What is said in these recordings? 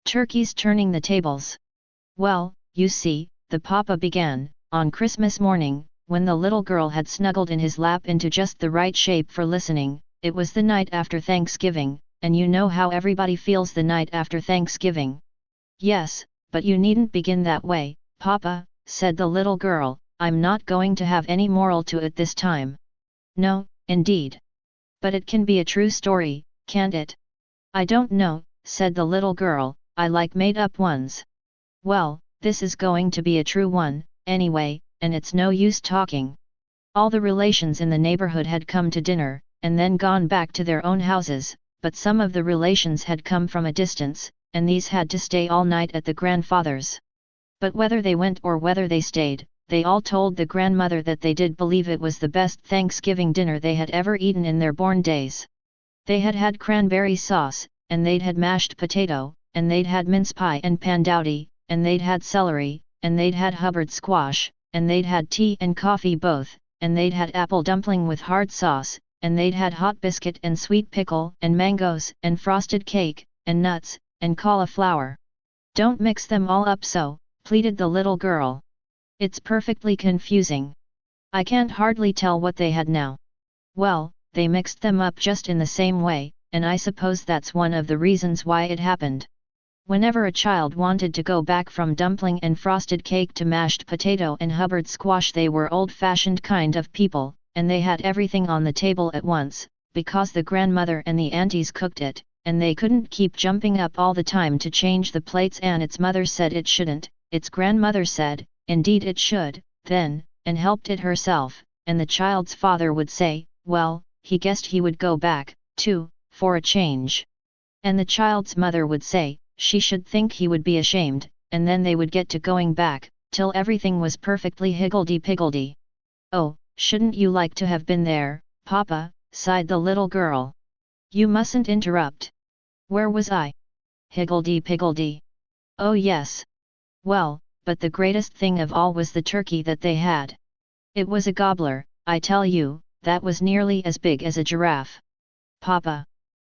Turkeys turning the tables. Well, you see, the papa began, on Christmas morning, when the little girl had snuggled in his lap into just the right shape for listening. It was the night after Thanksgiving, and you know how everybody feels the night after Thanksgiving. Yes, but you needn't begin that way, Papa, said the little girl, I'm not going to have any moral to it this time. No, indeed. But it can be a true story, can't it? I don't know, said the little girl, I like made-up ones. Well, this is going to be a true one, anyway, and it's no use talking. All the relations in the neighborhood had come to dinner, and then gone back to their own houses, but some of the relations had come from a distance, and these had to stay all night at the grandfather's. But whether they went or whether they stayed, they all told the grandmother that they did believe it was the best Thanksgiving dinner they had ever eaten in their born days. They had had cranberry sauce, and they'd had mashed potato, and they'd had mince pie and pandowdy, and they'd had celery, and they'd had Hubbard squash, and they'd had tea and coffee both, and they'd had apple dumpling with hard sauce, and they'd had hot biscuit and sweet pickle and mangoes and frosted cake, and nuts, and cauliflower. Don't mix them all up so, pleaded the little girl. It's perfectly confusing. I can't hardly tell what they had now. Well, they mixed them up just in the same way, and I suppose that's one of the reasons why it happened. Whenever a child wanted to go back from dumpling and frosted cake to mashed potato and Hubbard squash, they were old-fashioned kind of people, and they had everything on the table at once, because the grandmother and the aunties cooked it, and they couldn't keep jumping up all the time to change the plates. And its mother said it shouldn't, its grandmother said, indeed it should, then, and helped it herself, and the child's father would say, well, he guessed he would go back, too, for a change. And the child's mother would say, she should think he would be ashamed, and then they would get to going back, till everything was perfectly higgledy-piggledy. Oh, shouldn't you like to have been there, Papa, sighed the little girl. You mustn't interrupt. Where was I? Higgledy-piggledy. Oh yes. Well, but the greatest thing of all was the turkey that they had. It was a gobbler, I tell you, that was nearly as big as a giraffe. Papa.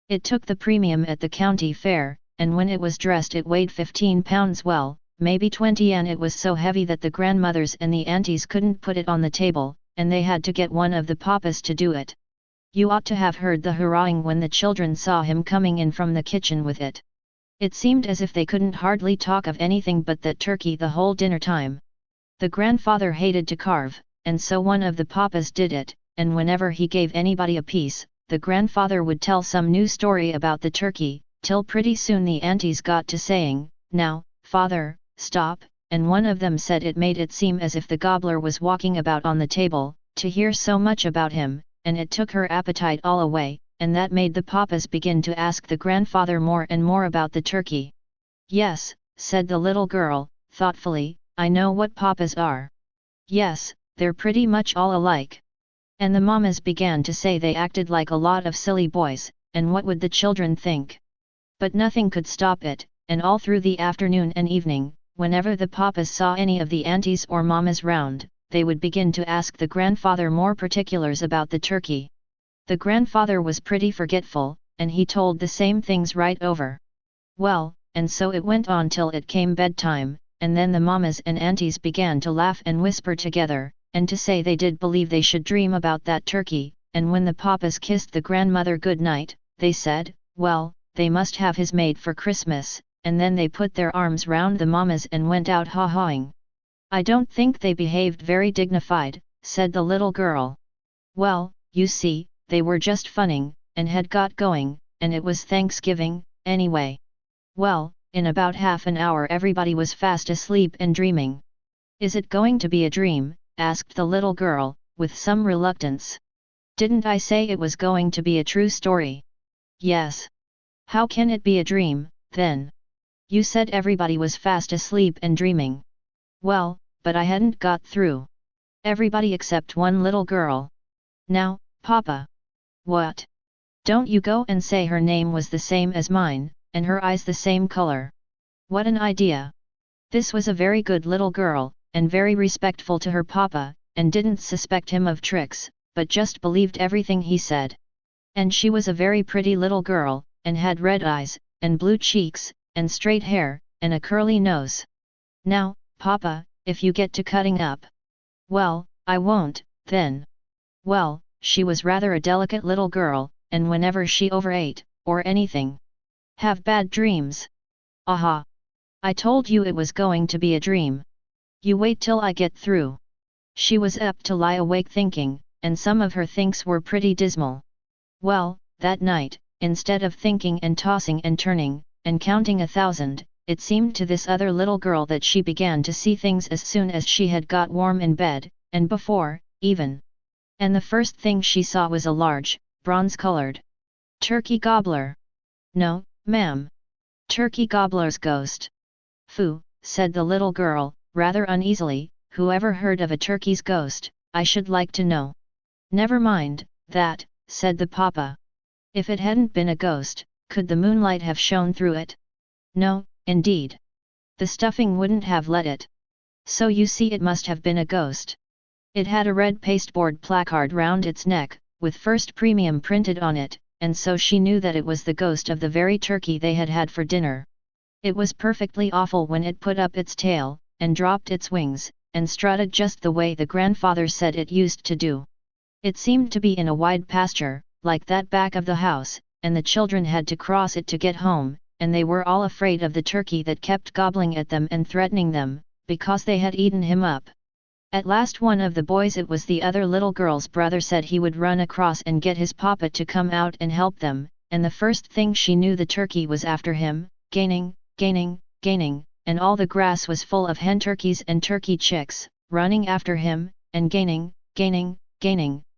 It took the premium at the county fair, and when it was dressed it weighed 15 pounds, well, maybe 20, and it was so heavy that the grandmothers and the aunties couldn't put it on the table, and they had to get one of the papas to do it. You ought to have heard the hurrahing when the children saw him coming in from the kitchen with it. It seemed as if they couldn't hardly talk of anything but that turkey the whole dinner time. The grandfather hated to carve, and so one of the papas did it, and whenever he gave anybody a piece, the grandfather would tell some new story about the turkey, till pretty soon the aunties got to saying, now, father, stop, and one of them said it made it seem as if the gobbler was walking about on the table, to hear so much about him, and it took her appetite all away, and that made the papas begin to ask the grandfather more and more about the turkey. Yes, said the little girl, thoughtfully, I know what papas are. Yes, they're pretty much all alike. And the mamas began to say they acted like a lot of silly boys, and what would the children think? But nothing could stop it, and all through the afternoon and evening, whenever the papas saw any of the aunties or mamas round, they would begin to ask the grandfather more particulars about the turkey. The grandfather was pretty forgetful, and he told the same things right over. Well, and so it went on till it came bedtime, and then the mamas and aunties began to laugh and whisper together, and to say they did believe they should dream about that turkey, and when the papas kissed the grandmother good night, they said, well, they must have his made for Christmas, and then they put their arms round the mamas and went out haw-hawing. I don't think they behaved very dignified, said the little girl. Well, you see, they were just funning, and had got going, and it was Thanksgiving, anyway. Well, in about half an hour everybody was fast asleep and dreaming. Is it going to be a dream? Asked the little girl, with some reluctance. Didn't I say it was going to be a true story? Yes. How can it be a dream, then? You said everybody was fast asleep and dreaming. Well, but I hadn't got through. Everybody except one little girl. Now, Papa. What? Don't you go and say her name was the same as mine, and her eyes the same color. What an idea. This was a very good little girl, and very respectful to her papa, and didn't suspect him of tricks, but just believed everything he said. And she was a very pretty little girl, and had red eyes, and blue cheeks, and straight hair, and a curly nose. Now, Papa, if you get to cutting up. Well, I won't, then. Well, she was rather a delicate little girl, and whenever she overate, or anything, have bad dreams. Aha! I told you it was going to be a dream. You wait till I get through. She was apt to lie awake thinking, and some of her thinks were pretty dismal. Well, that night, instead of thinking and tossing and turning, and counting 1,000, it seemed to this other little girl that she began to see things as soon as she had got warm in bed, and before, even. And the first thing she saw was a large, bronze-colored turkey gobbler. No, ma'am. Turkey gobbler's ghost. Phoo, said the little girl, rather uneasily, whoever heard of a turkey's ghost, I should like to know. Never mind, that, said the papa. If it hadn't been a ghost, could the moonlight have shone through it? No, indeed. The stuffing wouldn't have let it. So you see it must have been a ghost. It had a red pasteboard placard round its neck, with First Premium printed on it, and so she knew that it was the ghost of the very turkey they had had for dinner. It was perfectly awful when it put up its tail, and dropped its wings, and strutted just the way the grandfather said it used to do. It seemed to be in a wide pasture, like that back of the house, and the children had to cross it to get home, and they were all afraid of the turkey that kept gobbling at them and threatening them, because they had eaten him up. At last one of the boys, it was the other little girl's brother, said he would run across and get his papa to come out and help them, and the first thing she knew the turkey was after him, gaining, and all the grass was full of hen turkeys and turkey chicks, running after him, and gaining,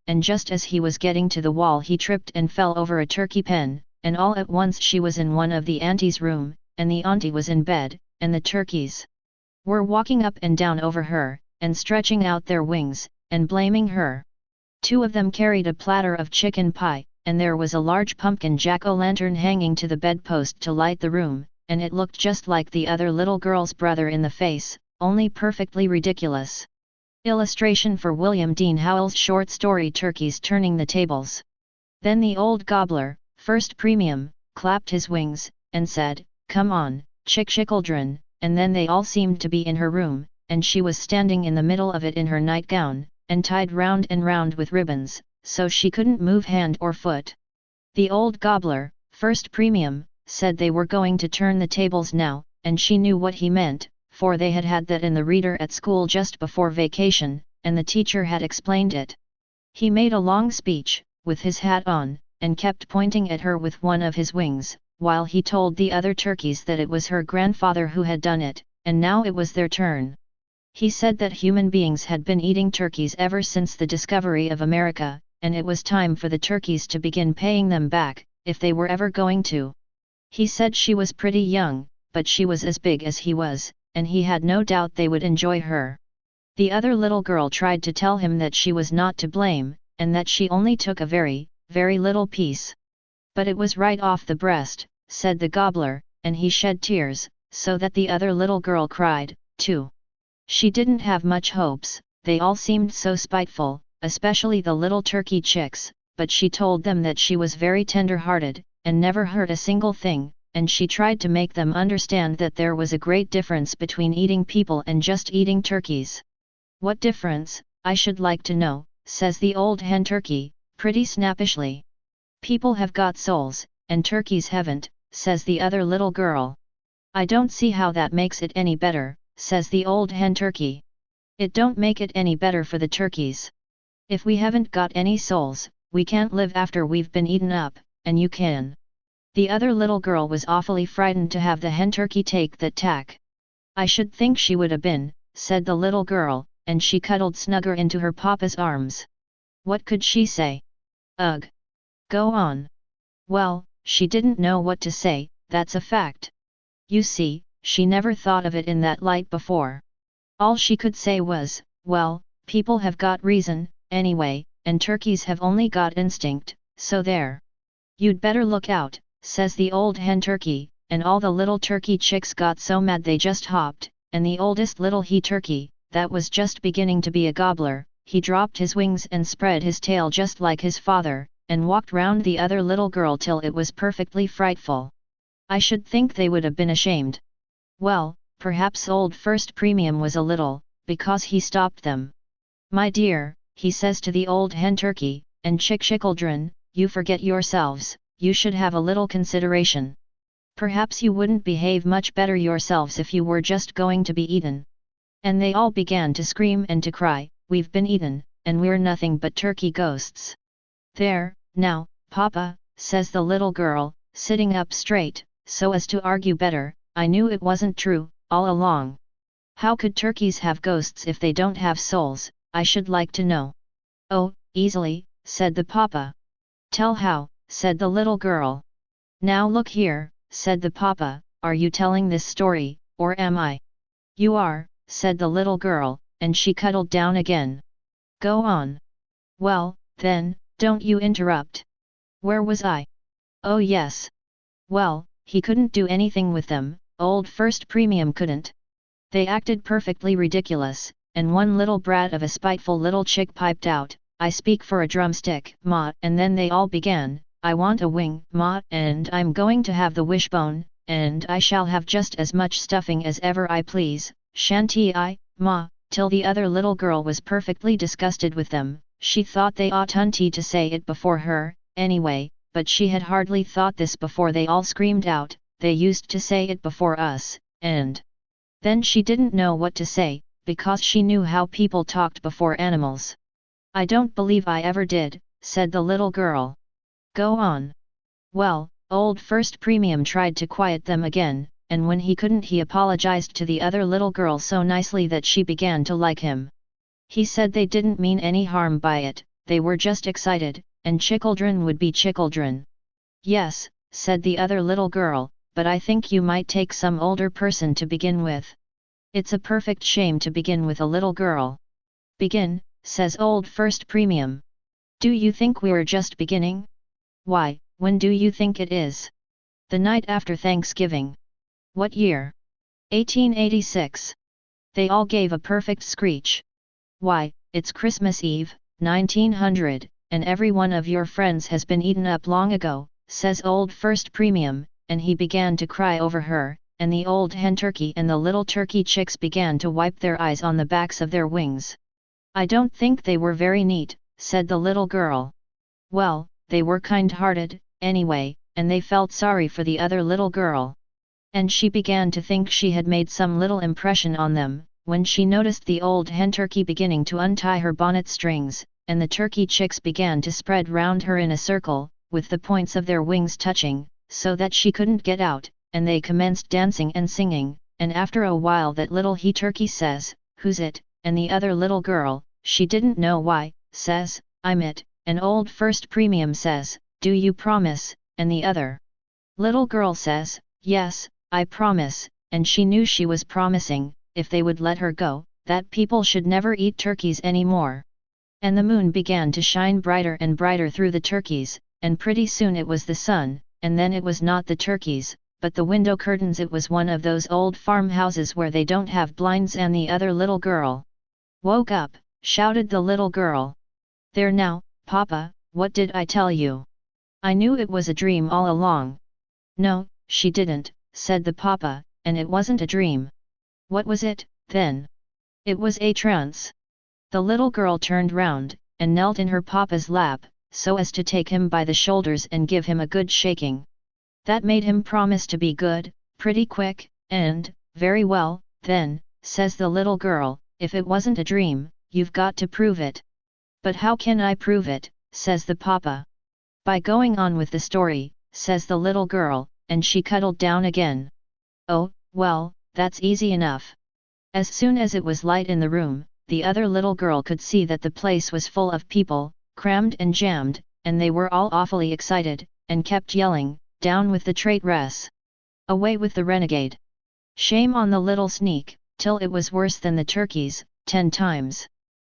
and just as he was getting to the wall he tripped and fell over a turkey pen, and all at once she was in one of the aunties' room, and the auntie was in bed, and the turkeys were walking up and down over her, and stretching out their wings, and blaming her. 2 of them carried a platter of chicken pie, and there was a large pumpkin jack-o'-lantern hanging to the bedpost to light the room, and it looked just like the other little girl's brother in the face, only perfectly ridiculous. Illustration for William Dean Howells' short story Turkeys Turning the Tables. Then the old gobbler, First Premium, clapped his wings, and said, "Come on, children," and then they all seemed to be in her room, and she was standing in the middle of it in her nightgown, and tied round and round with ribbons, so she couldn't move hand or foot. The old gobbler, First Premium, said they were going to turn the tables now, and she knew what he meant, for they had had that in the reader at school just before vacation, and the teacher had explained it. He made a long speech, with his hat on, and kept pointing at her with one of his wings, while he told the other turkeys that it was her grandfather who had done it, and now it was their turn. He said that human beings had been eating turkeys ever since the discovery of America, and it was time for the turkeys to begin paying them back, if they were ever going to. He said she was pretty young, but she was as big as he was, and he had no doubt they would enjoy her. The other little girl tried to tell him that she was not to blame, and that she only took a very little piece. But it was right off the breast, said the gobbler, and he shed tears, so that the other little girl cried, too. She didn't have much hopes, they all seemed so spiteful, especially the little turkey chicks, but she told them that she was very tender-hearted, and never hurt a single thing, and she tried to make them understand that there was a great difference between eating people and just eating turkeys. "What difference, I should like to know," says the old hen turkey, pretty snappishly. "People have got souls, and turkeys haven't," says the other little girl. "I don't see how that makes it any better," says the old hen turkey. "It don't make it any better for the turkeys. If we haven't got any souls, we can't live after we've been eaten up, and you can." The other little girl was awfully frightened to have the hen turkey take that tack. "I should think she would have been," said the little girl, and she cuddled snugger into her papa's arms. What could she say? Ugh! Go on. Well, she didn't know what to say, that's a fact. You see, she never thought of it in that light before. All she could say was, well, people have got reason, anyway, and turkeys have only got instinct, so there. "You'd better look out," says the old hen turkey, and all the little turkey chicks got so mad they just hopped, and the oldest little he turkey, that was just beginning to be a gobbler, he dropped his wings and spread his tail just like his father, and walked round the other little girl till it was perfectly frightful. I should think they would have been ashamed. Well, perhaps old First Premium was a little, because he stopped them. My dear, he says to the old hen turkey, and children, you forget yourselves, you should have a little consideration. Perhaps you wouldn't behave much better yourselves if you were just going to be eaten. And they all began to scream and to cry, we've been eaten, and we're nothing but turkey ghosts. There, now, Papa, says the little girl, sitting up straight, so as to argue better, I knew it wasn't true, all along. How could turkeys have ghosts if they don't have souls, I should like to know. Oh, easily, said the Papa. Tell how, said the little girl. Now look here, said the Papa, are you telling this story, or am I? You are, said the little girl, and she cuddled down again. Go on. Well, then, don't you interrupt. Where was I? Oh yes. Well, he couldn't do anything with them, old First Premium couldn't. They acted perfectly ridiculous, and one little brat of a spiteful little chick piped out, I speak for a drumstick, ma, and then they all began, I want a wing, ma, and I'm going to have the wishbone, and I shall have just as much stuffing as ever I please, shan't I, ma, till the other little girl was perfectly disgusted with them, she thought they oughtn't to say it before her, anyway, but she had hardly thought this before they all screamed out, they used to say it before us, and then she didn't know what to say, because she knew how people talked before animals. I don't believe I ever did, said the little girl. Go on. Well, old First Premium tried to quiet them again, and when he couldn't he apologized to the other little girl so nicely that she began to like him. He said they didn't mean any harm by it, they were just excited, and children would be children. Yes, said the other little girl, but I think you might take some older person to begin with. It's a perfect shame to begin with a little girl. Begin, says old First Premium. Do you think we're just beginning? Why, when do you think it is? The night after Thanksgiving. What year? 1886. They all gave a perfect screech. Why, it's Christmas Eve, 1900, and every one of your friends has been eaten up long ago, says old First Premium, and he began to cry over her, and the old hen turkey and the little turkey chicks began to wipe their eyes on the backs of their wings. I don't think they were very neat, said the little girl. Well, they were kind-hearted, anyway, and they felt sorry for the other little girl. And she began to think she had made some little impression on them, when she noticed the old hen turkey beginning to untie her bonnet strings, and the turkey chicks began to spread round her in a circle, with the points of their wings touching, so that she couldn't get out, and they commenced dancing and singing, and after a while that little he turkey says, who's it, and the other little girl, she didn't know why, says, I'm it, and old First Premium says, do you promise, and the other little girl says, yes, I promise, and she knew she was promising, if they would let her go, that people should never eat turkeys anymore. And the moon began to shine brighter and brighter through the turkeys, and pretty soon it was the sun, and then it was not the turkeys, but the window curtains. It was one of those old farmhouses where they don't have blinds. And the other little girl woke up, shouted the little girl. There now, Papa, what did I tell you? I knew it was a dream all along. No, she didn't, said the Papa, and it wasn't a dream. What was it, then? It was a trance. The little girl turned round, and knelt in her Papa's lap, so as to take him by the shoulders and give him a good shaking. That made him promise to be good, pretty quick, and, very well, then, says the little girl, if it wasn't a dream, you've got to prove it. But how can I prove it, says the Papa. By going on with the story, says the little girl, and she cuddled down again. Oh, well, that's easy enough. As soon as it was light in the room, the other little girl could see that the place was full of people, crammed and jammed, and they were all awfully excited, and kept yelling, down with the traitress! Away with the renegade! Shame on the little sneak, till it was worse than the turkeys, 10 times.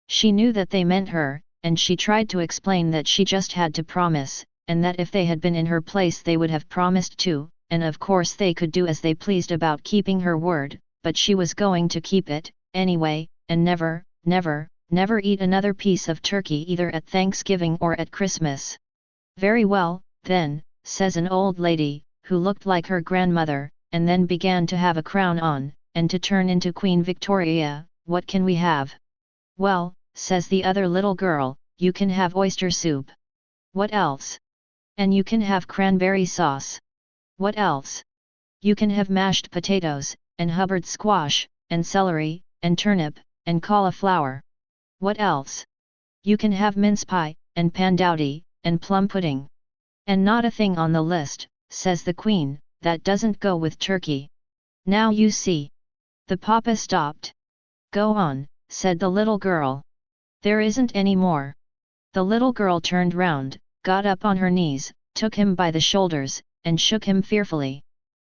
She knew that they meant her, and she tried to explain that she just had to promise, and that if they had been in her place they would have promised too, and of course they could do as they pleased about keeping her word, but she was going to keep it, anyway, and never, never, never eat another piece of turkey either at Thanksgiving or at Christmas. Very well, then, says an old lady, who looked like her grandmother, and then began to have a crown on, and to turn into Queen Victoria. What can we have? Well, says the other little girl, you can have oyster soup. What else? And you can have cranberry sauce. What else? You can have mashed potatoes, and Hubbard squash, and celery, and turnip, and cauliflower. What else? You can have mince pie, and pandowdy, and plum pudding. And not a thing on the list, says the Queen, that doesn't go with turkey. Now you see. The papa stopped. Go on, said the little girl. There isn't any more. The little girl turned round, got up on her knees, took him by the shoulders, and shook him fearfully.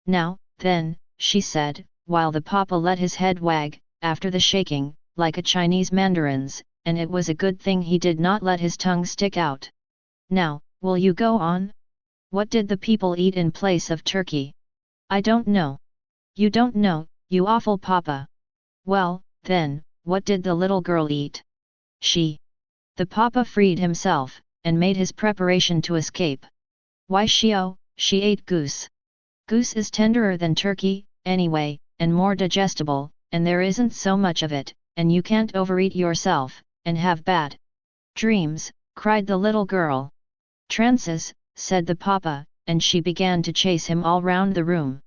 Now, then, she said, while the papa let his head wag, after the shaking, like a Chinese mandarin's, and it was a good thing he did not let his tongue stick out. Now, will you go on? What did the people eat in place of turkey? I don't know. You don't know, you awful papa. Well, then, what did the little girl eat? The papa freed himself, and made his preparation to escape. Why she ate goose. Goose is tenderer than turkey, anyway, and more digestible, and there isn't so much of it, and you can't overeat yourself, and have bad dreams, cried the little girl. Trances, said the papa, and she began to chase him all round the room.